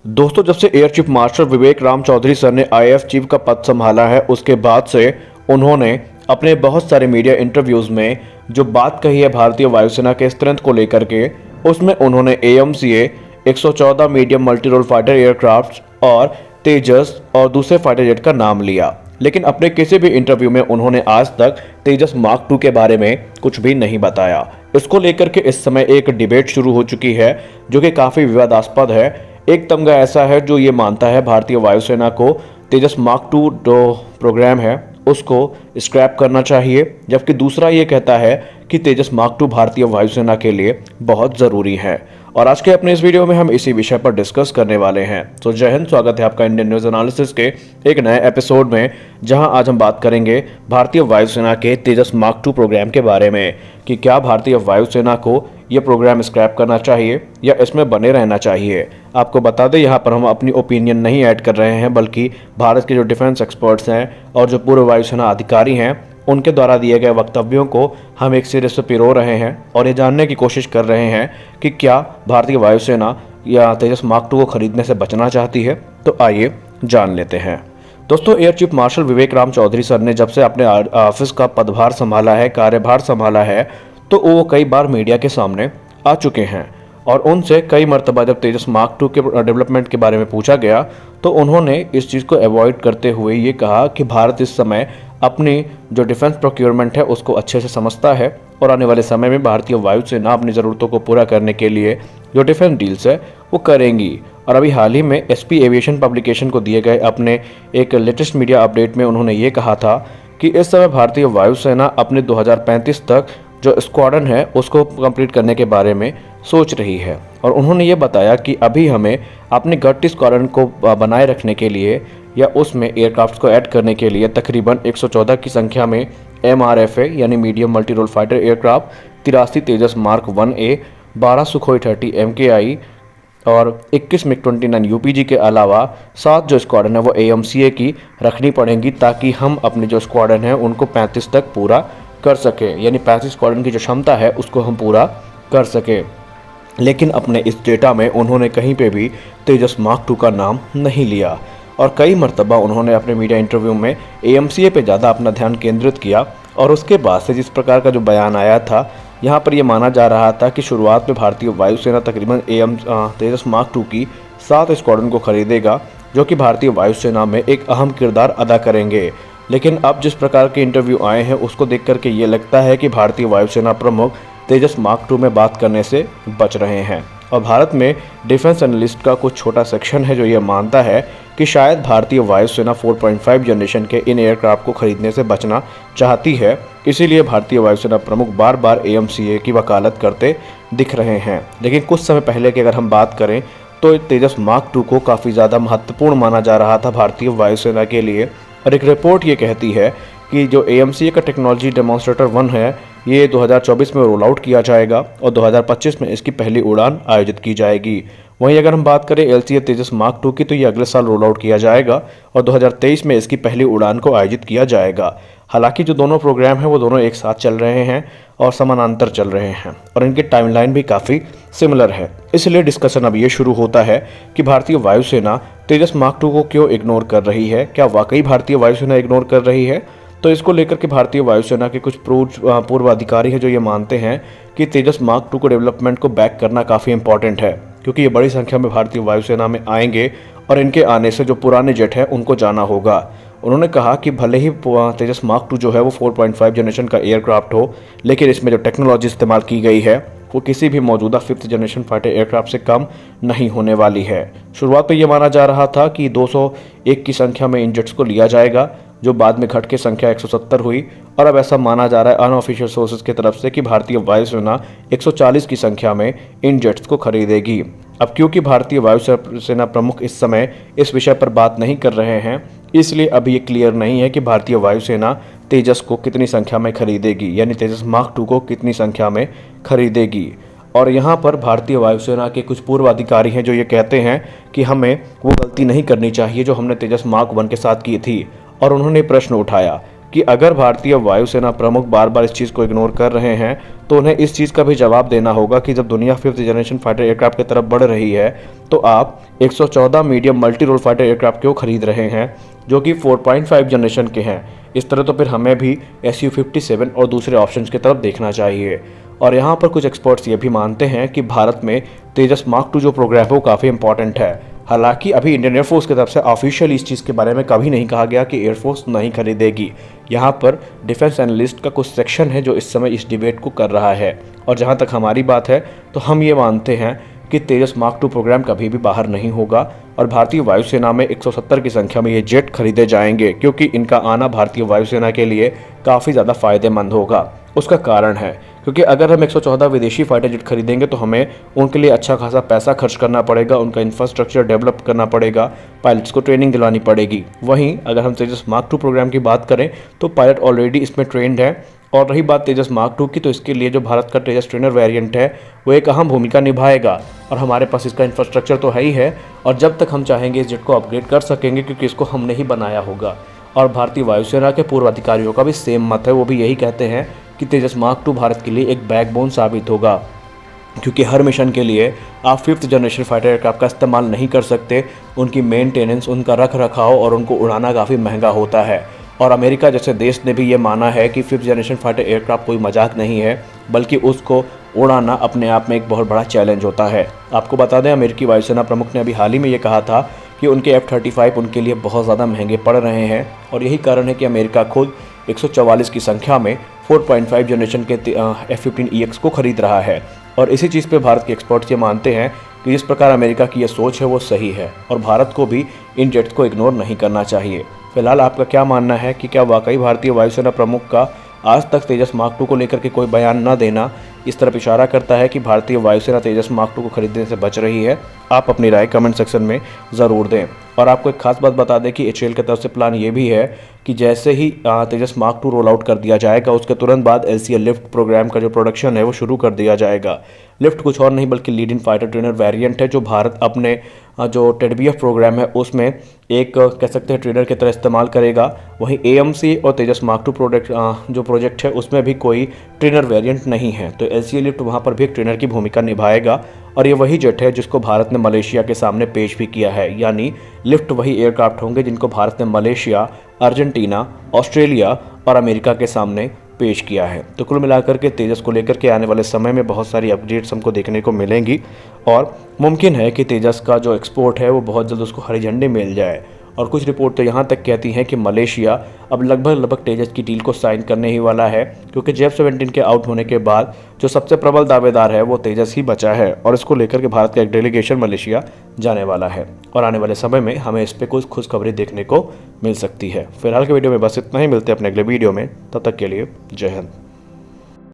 दोस्तों, जब से एयर चीफ मार्शल विवेक राम चौधरी सर ने आईएएफ चीफ का पद संभाला है, उसके बाद से उन्होंने अपने बहुत सारे मीडिया इंटरव्यूज में जो बात कही है भारतीय वायुसेना के स्ट्रेंथ को लेकर के, उसमें उन्होंने AMCA 114 medium multi role fighter aircraft और तेजस और दूसरे फाइटर जेट का नाम लिया। लेकिन अपने किसी भी इंटरव्यू में उन्होंने आज तक तेजस मार्क 2 के बारे में कुछ भी नहीं बताया। इसको लेकर के इस समय एक डिबेट शुरू हो चुकी है जो कि काफ़ी विवादास्पद है। एक तमगा ऐसा है जो ये मानता है भारतीय वायुसेना को तेजस मार्क 2 जो प्रोग्राम है उसको स्क्रैप करना चाहिए, जबकि दूसरा ये कहता है कि तेजस मार्क 2 भारतीय वायुसेना के लिए बहुत ज़रूरी है। और आज के अपने इस वीडियो में हम इसी विषय पर डिस्कस करने वाले हैं। तो जय हिंद, स्वागत है आपका इंडियन न्यूज़ एनालिसिस के एक नए एपिसोड में, जहां आज हम बात करेंगे भारतीय वायुसेना के तेजस मार्क 2 प्रोग्राम के बारे में कि क्या भारतीय वायुसेना को ये प्रोग्राम स्क्रैप करना चाहिए या इसमें बने रहना चाहिए। आपको बता दें, यहाँ पर हम अपनी ओपिनियन नहीं ऐड कर रहे हैं, बल्कि भारत के जो डिफेंस एक्सपर्ट्स हैं और जो पूर्व वायुसेना अधिकारी हैं उनके द्वारा दिए गए वक्तव्यों को हम एक सिरे से पिरो रहे हैं और ये जानने की कोशिश कर रहे हैं कि क्या भारतीय वायुसेना या तेजस मार्क 2 को खरीदने से बचना चाहती है। तो आइए जान लेते हैं। दोस्तों, एयर चीफ मार्शल विवेक राम चौधरी सर ने जब से अपने ऑफिस का पदभार संभाला है, कार्यभार संभाला है, तो वो कई बार मीडिया के सामने आ चुके हैं और उनसे कई मरतबा जब तेजस मार्क 2 के डेवलपमेंट के बारे में पूछा गया तो उन्होंने इस चीज़ को अवॉइड करते हुए ये कहा कि भारत इस समय अपनी जो डिफेंस प्रोक्योरमेंट है उसको अच्छे से समझता है और आने वाले समय में भारतीय वायुसेना अपनी ज़रूरतों को पूरा करने के लिए जो डिफेंस डील्स है वो करेंगी। और अभी हाल ही में एसपी एविएशन पब्लिकेशन को दिए गए अपने एक लेटेस्ट मीडिया अपडेट में उन्होंने ये कहा था कि इस समय भारतीय वायुसेना अपने 2035 तक जो स्क्वाड्रन है उसको कंप्लीट करने के बारे में सोच रही है। और उन्होंने ये बताया कि अभी हमें अपने गट्टी स्क्वाड्रन को बनाए रखने के लिए या उसमें एयरक्राफ्ट को ऐड करने के लिए तकरीबन 114 की संख्या में MRFA यानी medium multi role fighter aircraft, 83 Tejas mark 1A, 12 Sukhoi 30 MKI और 21 MiG-29 UPG के अलावा 7 जो स्क्वाड्रन है वो AMCA की रखनी पड़ेंगी, ताकि हम अपने जो स्क्वाड्रन है उनको 35 तक पूरा कर सके, यानी 35 स्क्वाड्रन की जो क्षमता है उसको हम पूरा कर सके। लेकिन अपने इस डेटा में उन्होंने कहीं पे भी तेजस मार्क 2 का नाम नहीं लिया और कई मरतबा उन्होंने अपने मीडिया इंटरव्यू में AMCA पे ज़्यादा अपना ध्यान केंद्रित किया। और उसके बाद से जिस प्रकार का जो बयान आया था, यहाँ पर यह माना जा रहा था कि शुरुआत में भारतीय वायुसेना तकरीबन तेजस मार्क 2 की 7 स्क्वाड्रन को खरीदेगा, जो कि भारतीय वायुसेना में एक अहम किरदार अदा करेंगे। लेकिन अब जिस प्रकार के इंटरव्यू आए हैं उसको देख करके ये लगता है कि भारतीय वायुसेना प्रमुख तेजस मार्क 2 में बात करने से बच रहे हैं। और भारत में डिफेंस एनालिस्ट का कुछ छोटा सेक्शन है जो ये मानता है कि शायद भारतीय वायुसेना 4.5 जनरेशन के इन एयरक्राफ्ट को खरीदने से बचना चाहती है। इसीलिए भारतीय वायुसेना प्रमुख बार बार AMCA की वकालत करते दिख रहे हैं। लेकिन कुछ समय पहले की अगर हम बात करें तो तेजस मार्क 2 को काफ़ी ज़्यादा महत्वपूर्ण माना जा रहा था भारतीय वायुसेना के लिए। और एक रिपोर्ट ये कहती है कि जो AMCA का टेक्नोलॉजी डेमोन्स्ट्रेटर 1 है ये 2024 में रोल आउट किया जाएगा और 2025 में इसकी पहली उड़ान आयोजित की जाएगी। वहीं अगर हम बात करें LCA तेजस मार्क 2 की, तो ये अगले साल रोल आउट किया जाएगा और 2023 में इसकी पहली उड़ान को आयोजित किया जाएगा। हालांकि जो दोनों प्रोग्राम हैं वो दोनों एक साथ चल रहे हैं और समानांतर चल रहे हैं और इनकी टाइमलाइन भी काफ़ी सिमिलर है। इसलिए डिस्कशन अब ये शुरू होता है कि भारतीय वायुसेना तेजस मार्क 2 को क्यों इग्नोर कर रही है। क्या वाकई भारतीय वायुसेना इग्नोर कर रही है? तो इसको लेकर के भारतीय वायुसेना के कुछ पूर्व अधिकारी हैं जो ये मानते हैं कि तेजस मार्क 2 को डेवलपमेंट को बैक करना काफ़ी इंपॉर्टेंट है, क्योंकि ये बड़ी संख्या में भारतीय वायुसेना में आएंगे और इनके आने से जो पुराने जेट हैं उनको जाना होगा। उन्होंने कहा कि भले ही तेजस मार्क 2 जो है वो 4.5 जनरेशन का एयरक्राफ्ट हो, लेकिन इसमें जो टेक्नोलॉजी इस्तेमाल की गई है वो किसी भी मौजूदा 5th जनरेशन फाइटर एयरक्राफ्ट से कम नहीं होने वाली है। शुरुआत में ये माना जा रहा था कि 201 की संख्या में इन जेट्स को लिया जाएगा, जो बाद में घट के संख्या 170 हुई और अब ऐसा माना जा रहा है अनऑफिशियल सोर्सेज की तरफ से कि भारतीय वायुसेना 140 की संख्या में इन जेट्स को खरीदेगी। अब क्योंकि भारतीय वायुसेना प्रमुख इस समय इस विषय पर बात नहीं कर रहे हैं, इसलिए अभी ये क्लियर नहीं है कि भारतीय वायुसेना तेजस को कितनी संख्या में खरीदेगी, यानी तेजस मार्क 2 को कितनी संख्या में खरीदेगी। और यहाँ पर भारतीय वायुसेना के कुछ पूर्व अधिकारी हैं जो ये कहते हैं कि हमें वो गलती नहीं करनी चाहिए जो हमने तेजस मार्क 1 के साथ की थी। और उन्होंने प्रश्न उठाया कि अगर भारतीय वायुसेना प्रमुख बार बार इस चीज़ को इग्नोर कर रहे हैं तो उन्हें इस चीज़ का भी जवाब देना होगा कि जब दुनिया 5th जनरेशन फाइटर एयरक्राफ्ट की तरफ बढ़ रही है तो आप 114 medium multi role fighter aircraft क्यों खरीद रहे हैं जो कि 4.5 जनरेशन के हैं। इस तरह तो फिर हमें भी Su-57 और दूसरे ऑप्शंस की तरफ देखना चाहिए। और यहाँ पर कुछ एक्सपर्ट्स ये भी मानते हैं कि भारत में तेजस मार्क 2 जो प्रोग्राम है वो काफ़ी इंपॉर्टेंट है। हालांकि अभी इंडियन एयरफोर्स की तरफ से ऑफिशियल इस चीज़ के बारे में कभी नहीं कहा गया कि एयरफोर्स नहीं खरीदेगी। यहाँ पर डिफेंस एनालिस्ट का कुछ सेक्शन है जो इस समय इस डिबेट को कर रहा है। और जहाँ तक हमारी बात है तो हम ये मानते हैं कि तेजस मार्क 2 प्रोग्राम कभी भी बाहर नहीं होगा और भारतीय वायुसेना में 170 की संख्या में ये जेट खरीदे जाएंगे, क्योंकि इनका आना भारतीय वायुसेना के लिए काफ़ी ज़्यादा फायदेमंद होगा। उसका कारण है क्योंकि अगर हम 114 विदेशी फाइटर जेट खरीदेंगे तो हमें उनके लिए अच्छा खासा पैसा खर्च करना पड़ेगा, उनका इंफ्रास्ट्रक्चर डेवलप करना पड़ेगा, पायलट्स को ट्रेनिंग दिलानी पड़ेगी। वहीं अगर हम तेजस मार्क 2 प्रोग्राम की बात करें तो पायलट ऑलरेडी इसमें ट्रेंड है। और रही बात तेजस मार्क 2 की, तो इसके लिए जो भारत का तेजस ट्रेनर वेरिएंट है वो एक अहम भूमिका निभाएगा और हमारे पास इसका इंफ्रास्ट्रक्चर तो है ही है। और जब तक हम चाहेंगे इस जेट को अपग्रेड कर सकेंगे, क्योंकि इसको हमने ही बनाया होगा। और भारतीय वायुसेना के पूर्व अधिकारियों का भी सेम मत है, वो भी यही कहते हैं कि तेजस मार्क 2 भारत के लिए एक बैकबोन साबित होगा, क्योंकि हर मिशन के लिए आप 5th जनरेशन फाइटर एयरक्राफ्ट का इस्तेमाल नहीं कर सकते। उनकी मेंटेनेंस, उनका रख रखाव और उनको उड़ाना काफ़ी महंगा होता है। और अमेरिका जैसे देश ने भी ये माना है कि 5th जनरेशन फाइटर एयरक्राफ्ट कोई मजाक नहीं है, बल्कि उसको उड़ाना अपने आप में एक बहुत बड़ा चैलेंज होता है। आपको बता दें, अमेरिकी वायुसेना प्रमुख ने अभी हाल ही में ये कहा था कि उनके F-35 उनके लिए बहुत ज़्यादा महंगे पड़ रहे हैं। और यही कारण है कि अमेरिका खुद 144 की संख्या में 4.5 जनरेशन के F-15EX को खरीद रहा है। और इसी चीज़ पे भारत के एक्सपर्ट्स ये मानते हैं कि जिस प्रकार अमेरिका की ये सोच है वो सही है और भारत को भी इन जेट्स को इग्नोर नहीं करना चाहिए। फिलहाल आपका क्या मानना है कि क्या वाकई भारतीय वायुसेना प्रमुख का आज तक तेजस मार्क 2 को लेकर के कोई बयान न देना इस तरफ इशारा करता है कि भारतीय वायुसेना तेजस मार्क 2 को खरीदने से बच रही है? आप अपनी राय कमेंट सेक्शन में ज़रूर दें। और आपको एक खास बात बता दें कि HAL की तरफ से प्लान ये भी है कि जैसे ही तेजस मार्क 2 रोल आउट कर दिया जाएगा उसके तुरंत बाद LCA लिफ्ट प्रोग्राम का जो प्रोडक्शन है वो शुरू कर दिया जाएगा। लिफ्ट कुछ और नहीं बल्कि lead in fighter trainer variant है, जो भारत अपने जो TEDBF प्रोग्राम है उसमें एक कह सकते हैं ट्रेनर की तरह इस्तेमाल करेगा। वहीं AMC और तेजस मार्क 2 जो प्रोजेक्ट है उसमें भी कोई ट्रेनर वेरिएंट नहीं है, तो LCA लिफ्ट वहाँ पर भी एक ट्रेनर की भूमिका निभाएगा। और ये वही जेट है जिसको भारत ने मलेशिया के सामने पेश भी किया है, यानी लिफ्ट वही एयरक्राफ्ट होंगे जिनको भारत ने मलेशिया, अर्जेंटीना, ऑस्ट्रेलिया और अमेरिका के सामने पेश किया है। तो कुल मिलाकर के तेजस को लेकर के आने वाले समय में बहुत सारी अपडेट्स हमको देखने को मिलेंगी और मुमकिन है कि तेजस का जो एक्सपोर्ट है वो बहुत जल्द उसको हरी झंडी मिल जाए। और कुछ रिपोर्ट तो यहाँ तक कहती हैं कि मलेशिया अब लगभग तेजस की डील को साइन करने ही वाला है, क्योंकि JF-17 के आउट होने के बाद जो सबसे प्रबल दावेदार है वो तेजस ही बचा है और इसको लेकर के भारत का एक डेलीगेशन मलेशिया जाने वाला है। और आने वाले समय में हमें इस पर कुछ खुशखबरी देखने को मिल सकती है। फिलहाल के वीडियो में बस इतना ही, मिलते हैं अपने अगले वीडियो में, तब तक के लिए जय हिंद।